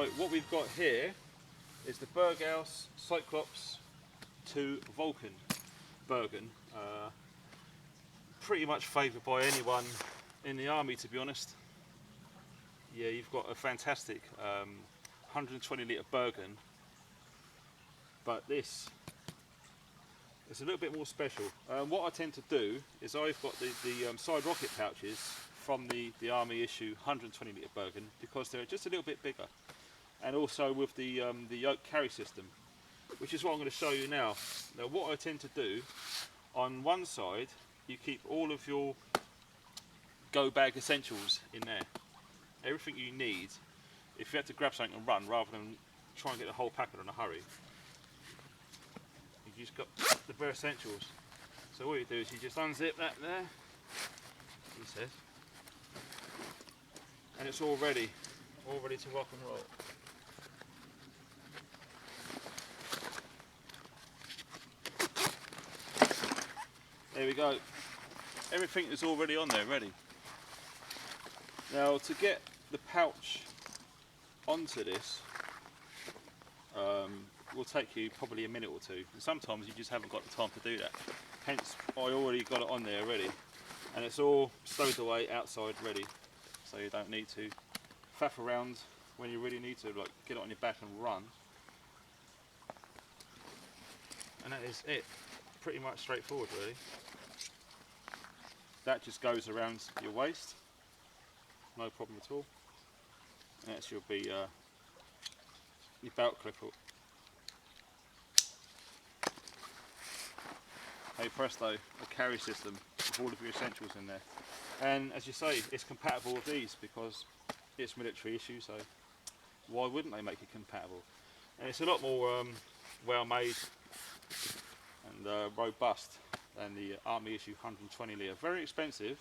So what we've got here is the Berghaus Cyclops 2 Vulcan Bergen. Pretty much favoured by anyone in the army, to be honest. Yeah, you've got a fantastic 120 litre Bergen, but this is a little bit more special. What I tend to do is I've got the side rocket pouches from the army issue 120 litre Bergen because they're just a little bit bigger, and also with the yoke carry system, which is what I'm going to show you now. Now what I tend to do, on one side you keep all of your go bag essentials in there, everything you need if you have to grab something and run rather than try and get the whole packet in a hurry. You just got the bare essentials. So what you do is you just unzip that there, he says, and it's all ready to rock and roll. There we go. Everything is already on there, ready. Now to get the pouch onto this will take you probably a minute or two, and sometimes you just haven't got the time to do that. Hence I already got it on there already, and it's all stowed away outside ready, so you don't need to faff around when you really need to, like get it on your back and run. And that is it. Pretty much straightforward really. That just goes around your waist, no problem at all. And that should be your belt clip. Hey presto, a carry system with all of your essentials in there. And as you say, it's compatible with these because it's military issue, so why wouldn't they make it compatible? And it's a lot more well made and robust than the army issue 120 litre. Very expensive,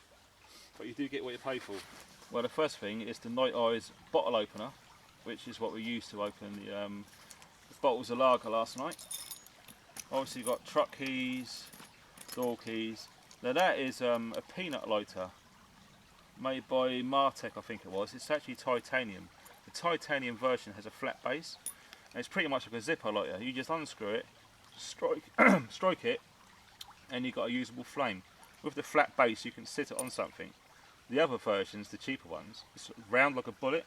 but you do get what you pay for. Well, the first thing is the Night Eyes bottle opener, which is what we used to open the bottles of lager last night. Obviously you've got truck keys, door keys. Now that is a peanut lighter made by Martech, I think it was. It's actually titanium. The titanium version has a flat base, and it's pretty much like a zipper lighter. You just unscrew it, strike it, and you've got a usable flame. With the flat base you can sit it on something. The other versions, the cheaper ones, it's round like a bullet,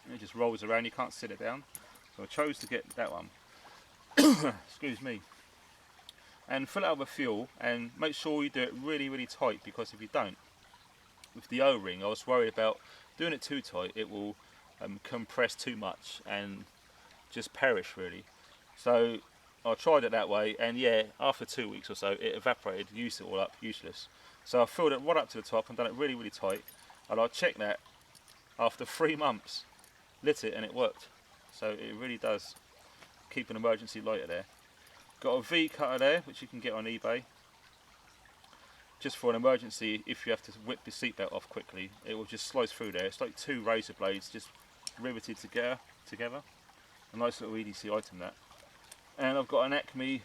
and it just rolls around, you can't sit it down. So I chose to get that one. Excuse me. And fill it up with fuel, and make sure you do it really tight, because if you don't, with the O-ring I was worried about doing it too tight, it will compress too much and just perish really. So I tried it that way, and yeah, after 2 weeks or so it evaporated, used it all up, useless. So I filled it right up to the top and done it really tight, and I checked that after 3 months, lit it and it worked. So it really does keep an emergency lighter there. Got a V cutter there, which you can get on eBay, just for an emergency. If you have to whip the seatbelt off quickly, it will just slice through there. It's like 2 razor blades just riveted together. A nice little EDC item that. And I've got an Acme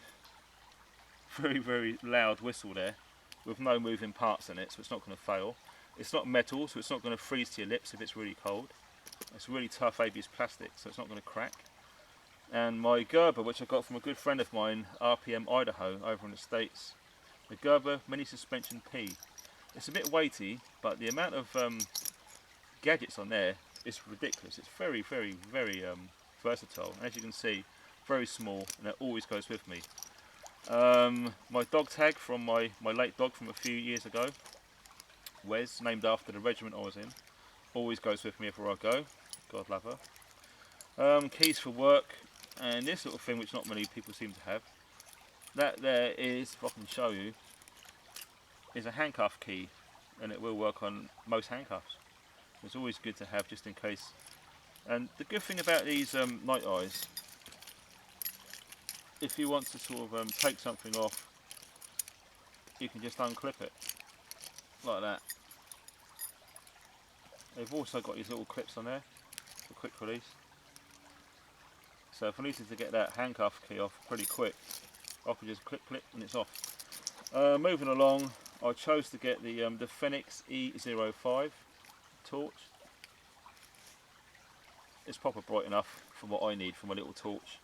very loud whistle there with no moving parts in it, so it's not going to fail. It's not metal, so it's not going to freeze to your lips if it's really cold. It's really tough ABS plastic, so it's not going to crack. And my Gerber, which I got from a good friend of mine, RPM Idaho, over in the States. The Gerber Mini Suspension P. It's a bit weighty, but the amount of gadgets on there is ridiculous. It's very versatile. As you can see, very small, and it always goes with me. My dog tag from my late dog from a few years ago, Wes, named after the regiment I was in, always goes with me everywhere I go. God love her. Keys for work, and this little thing which not many people seem to have. That there is, if I can show you, is a handcuff key, and it will work on most handcuffs. It's always good to have just in case. And the good thing about these Night Eyes, if you want to sort of take something off, you can just unclip it like that. They've also got these little clips on there for quick release. So if I needed to get that handcuff key off pretty quick, I could just clip and it's off. Moving along, I chose to get the Phoenix E05 torch. it's proper bright enough for what I need from a little torch.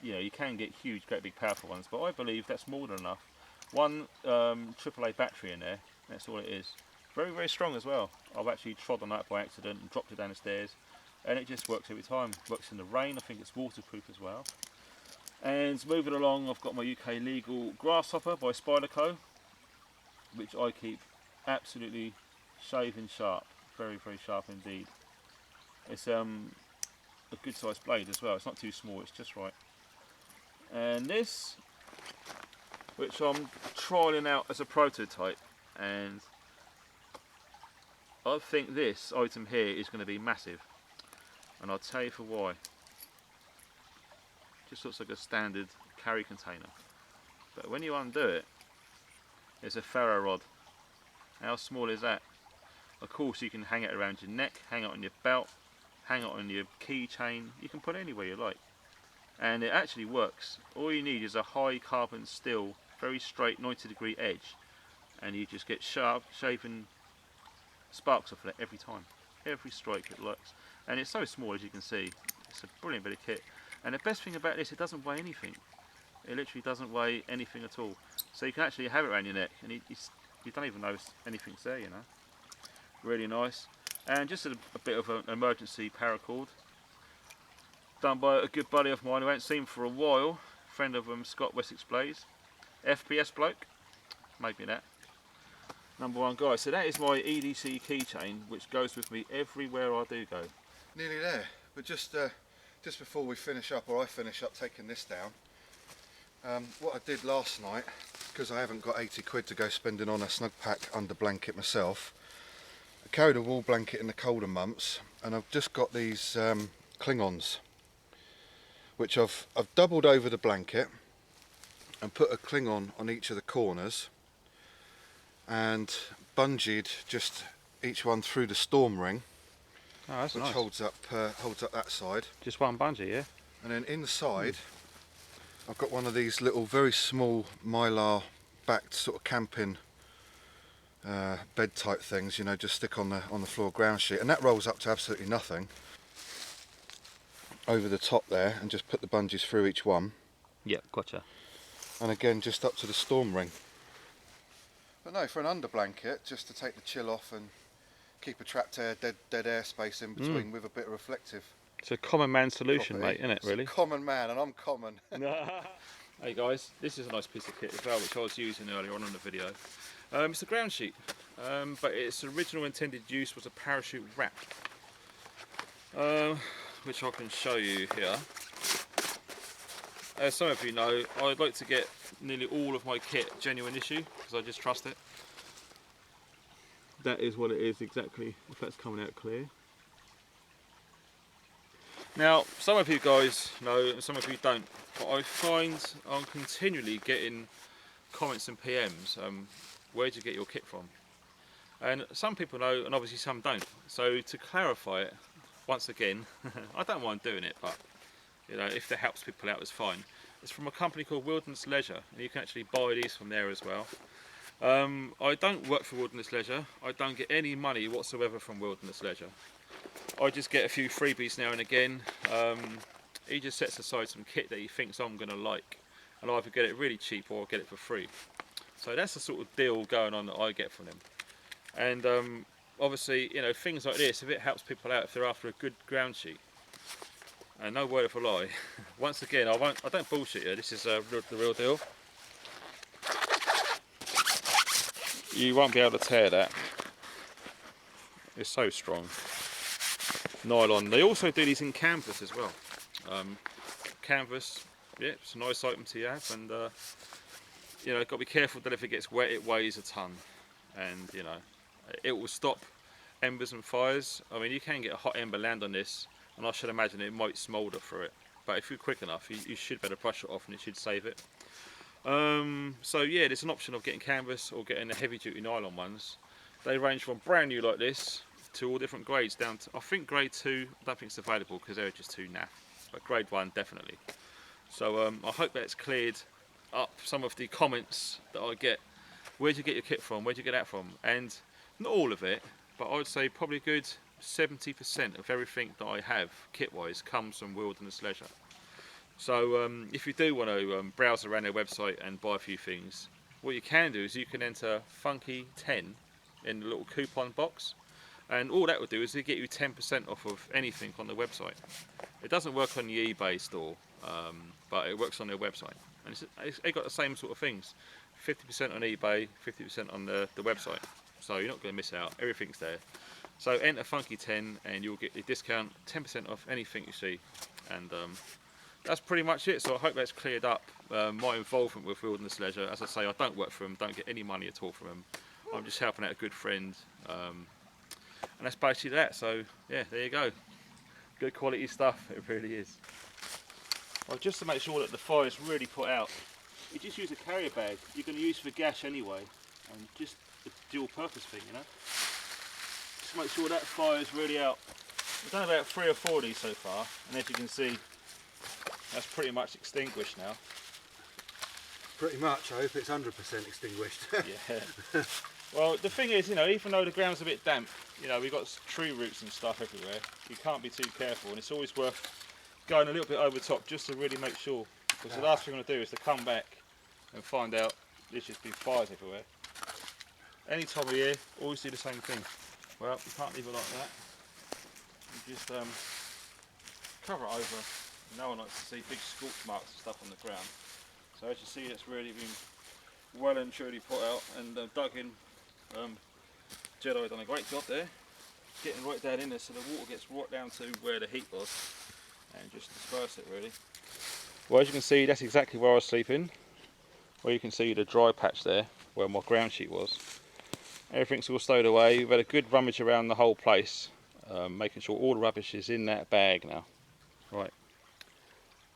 You know, you can get huge, great big powerful ones, but I believe that's more than enough. One AAA battery in there, that's all it is. Very, very strong as well. I've actually trod on that by accident and dropped it down the stairs, and it just works every time. Works in the rain. I think it's waterproof as well. And moving along, I've got my UK legal grasshopper by Spyderco, which I keep absolutely shaving sharp. Very, very sharp indeed. It's a good sized blade as well. It's not too small, it's just right. And this, which I'm trialling out as a prototype, and I think this item here is going to be massive, and I'll tell you for why. Just looks like a standard carry container, but when you undo it, it's a ferro rod. How small is that? Of course you can hang it around your neck, hang it on your belt, hang it on your keychain. You can put it anywhere you like, and it actually works. All you need is a high carbon steel, very straight 90-degree edge, and you just get sharp shaven sparks off of it every time. Every strike it works, and it's so small, as you can see. It's a brilliant bit of kit, and the best thing about this, it doesn't weigh anything. It literally doesn't weigh anything at all, so you can actually have it around your neck and you don't even know anything's there, you know. Really nice. And just a bit of an emergency paracord, done by a good buddy of mine who I haven't seen for a while, friend of Scott Wessex Blaze, FPS bloke, maybe that. #1 guy. So that is my EDC keychain, which goes with me everywhere I do go. Nearly there, but just before we finish up, or I finish up taking this down, what I did last night, because I haven't got 80 quid to go spending on a snug pack under blanket myself, I carried a wool blanket in the colder months, and I've just got these Klingons, which I've doubled over the blanket and put a Klingon on each of the corners, and bungeed just each one through the storm ring. Oh, that's which nice. holds up that side. Just one bungee, yeah? And then inside, I've got one of these little very small mylar backed sort of camping bed type things, you know, just stick on the floor ground sheet, and that rolls up to absolutely nothing over the top there, and just put the bungees through each one. Yeah, gotcha. And again, just up to the storm ring. But no, for an under blanket, just to take the chill off and keep a trapped air, dead air space in between with a bit of reflective. It's a common man solution, property. mate, isn't it, really? It's a common man, and I'm common. Hey guys, this is a nice piece of kit as well, which I was using earlier on in the video. It's a ground sheet, but its original intended use was a parachute wrap, which I can show you here. As some of you know, I'd like to get nearly all of my kit genuine issue, because I just trust it. That is what it is exactly, if that's coming out clear. Now, some of you guys know and some of you don't, but I find I'm continually getting comments and PMs, where do you get your kit from? And some people know, and obviously some don't. So to clarify it, once again, I don't mind doing it, but you know, if that helps people out, it's fine. It's from a company called Wilderness Leisure, and you can actually buy these from there as well. I don't work for Wilderness Leisure. I don't get any money whatsoever from Wilderness Leisure. I just get a few freebies now and again. He just sets aside some kit that he thinks I'm going to like, and I either get it really cheap or get it for free. So that's the sort of deal going on that I get from him. And obviously, you know, things like this, if it helps people out, if they're after a good ground sheet, and no word of a lie, once again, I don't bullshit you, this is the real deal. You won't be able to tear that. It's so strong. Nylon. They also do these in canvas as well. Canvas, yeah, it's a nice item to have, and you know, got to be careful that if it gets wet, it weighs a ton, and you know, it will stop embers and fires. I mean, you can get a hot ember land on this, and I should imagine it might smoulder through it. But if you're quick enough, you should be able to brush it off, and it should save it. So yeah, there's an option of getting canvas or getting the heavy-duty nylon ones. They range from brand new like this to all different grades down to, I think grade 2, I don't think it's available because they're just too naff, but grade 1 definitely. So I hope that's cleared up some of the comments that I get. Where do you get your kit from? Where do you get that from? And not all of it, but I'd say probably good 70% of everything that I have kit-wise comes from Wilderness Leisure. So if you do want to browse around their website and buy a few things, what you can do is you can enter Funky 10 in the little coupon box, and all that will do is it get you 10% off of anything on the website. It doesn't work on the eBay store, but it works on their website, and they got the same sort of things, 50% on eBay, 50% on the website, so you're not going to miss out. Everything's there. So enter Funky 10 and you'll get the discount, 10% off anything you see, and that's pretty much it. So I hope that's cleared up my involvement with Wilderness Leisure. As I say, I don't work for them, don't get any money at all from them. I'm just helping out a good friend, and that's basically that. So yeah, there you go. Good quality stuff, it really is. Well, just to make sure that the fire is really put out, you just use a carrier bag. You're going to use for gash anyway, and just a dual purpose thing, you know. Just make sure that fire is really out. We've done about 3 or 4 of these so far, and as you can see, that's pretty much extinguished now. Pretty much. I hope it's 100% extinguished. Yeah. Well, the thing is, you know, even though the ground's a bit damp, you know, we've got tree roots and stuff everywhere. You can't be too careful, and it's always worth going a little bit over the top just to really make sure. Because the last thing I'm going to do is to come back and find out there's just been fires everywhere. Any time of year, always do the same thing. Well, you can't leave it like that. You just cover it over. No one likes to see big scorch marks and stuff on the ground. So as you see, it's really been well and truly put out and dug in. Jedi done a great job there, getting right down in there so the water gets right down to where the heat was and just disperse it really. Well, as you can see, that's exactly where I was sleeping. Where you can see the dry patch there, where my ground sheet was. Everything's all stowed away. We've had a good rummage around the whole place, making sure all the rubbish is in that bag now. Right,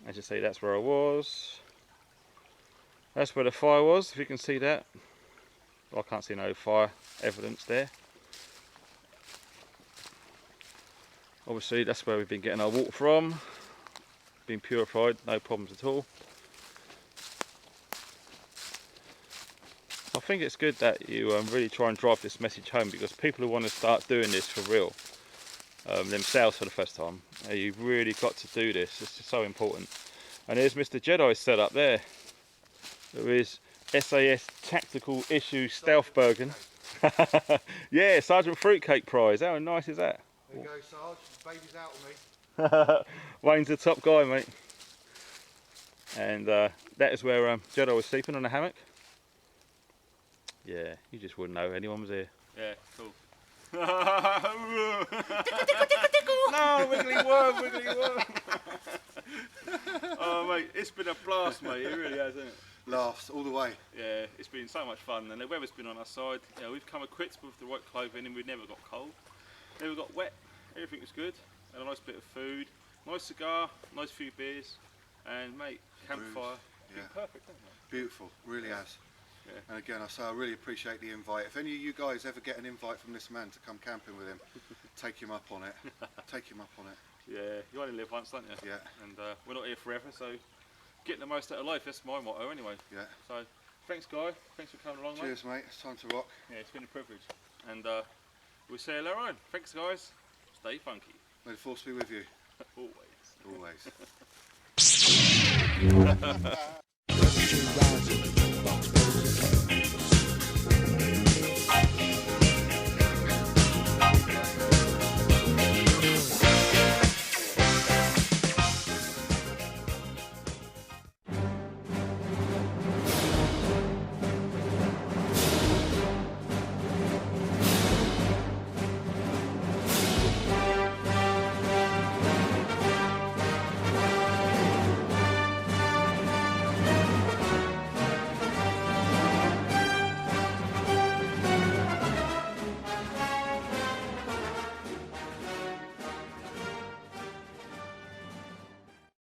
as you see, that's where I was. That's where the fire was, if you can see that. I can't see no fire evidence there. Obviously, that's where we've been getting our water from. Been purified, no problems at all. I think it's good that you really try and drive this message home, because people who want to start doing this for real, themselves for the first time, you've really got to do this. This is so important. And there's Mr. Jedi's set up there. There is SAS Tactical Issue Stealthbergen. Yeah, Sergeant Fruitcake prize. How nice is that? There you go, Sarge. The baby's out of me. Wayne's the top guy, mate. And that is where Jedi was sleeping on a hammock. Yeah, you just wouldn't know anyone was here. Yeah, cool. No, wiggly worm, wiggly worm. Oh mate, it's been a blast, mate. It really has, hasn't it? Laughs all the way. Yeah, it's been so much fun, and the weather's been on our side. You know, we've come equipped with the right clothing, and we've never got cold, never got wet. Everything was good. And a nice bit of food, nice cigar, nice few beers, and mate, campfire. Yeah. Been perfect, hasn't it? Beautiful, really has. Yeah. And again, I say I really appreciate the invite. If any of you guys ever get an invite from this man to come camping with him, take him up on it. Take him up on it. Yeah, you only live once, don't you? Yeah. And we're not here forever, so getting the most out of life, that's my motto anyway. Yeah. So thanks, Guy. Thanks for coming along, mate. Cheers, mate. It's time to rock. Yeah, it's been a privilege. And we'll see you later on. Thanks, guys. Stay funky. May the force be with you. Always. Always.